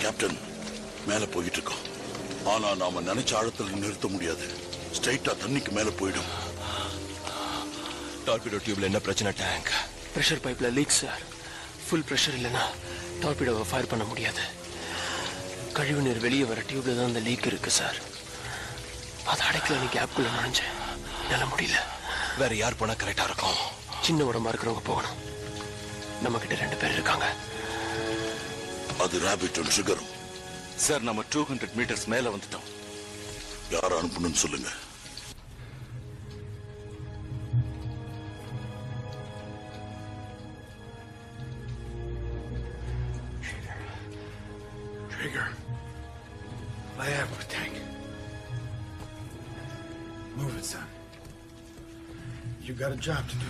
Captain, மேல போயிட்டு இருக்கோம். ஆனா நாம நினைச்ச ஆழத்துல நிறுத்த முடியாது. ஸ்ட்ரைட்டா தண்ணிக்கு மேல போயிடும். டார்பிடோ டியூப்ல என்ன பிரச்சனை? டேங்க் பிரஷர் பைப்ல லீக் சார். ஃபுல் பிரஷர் இல்லைன்னா டார்பிடோவை ஃபயர் பண்ண முடியாது. கழிவு நீர் வெளியே வர டியூப்ல தான் அந்த லீக் இருக்கு சார். அதை அடைக்கல நீ கேப்குள்ள நுழைஞ்சேன். என்னால முடியல. வேற யார் போனா கரெக்டா இருக்கும்? சின்ன உடம்பா இருக்கிறவங்க போகணும். நம்ம கிட்ட 2 பேர் இருக்காங்க. அது ராபிட்டும் சுகரும். சார், நம்ம 200 மீட்டர்ஸ் மேல வந்துட்டோம். யார அனுப்பணும்னு சொல்லுங்க. Trigger. Lay out with tank. Move it, son. You got a job to do.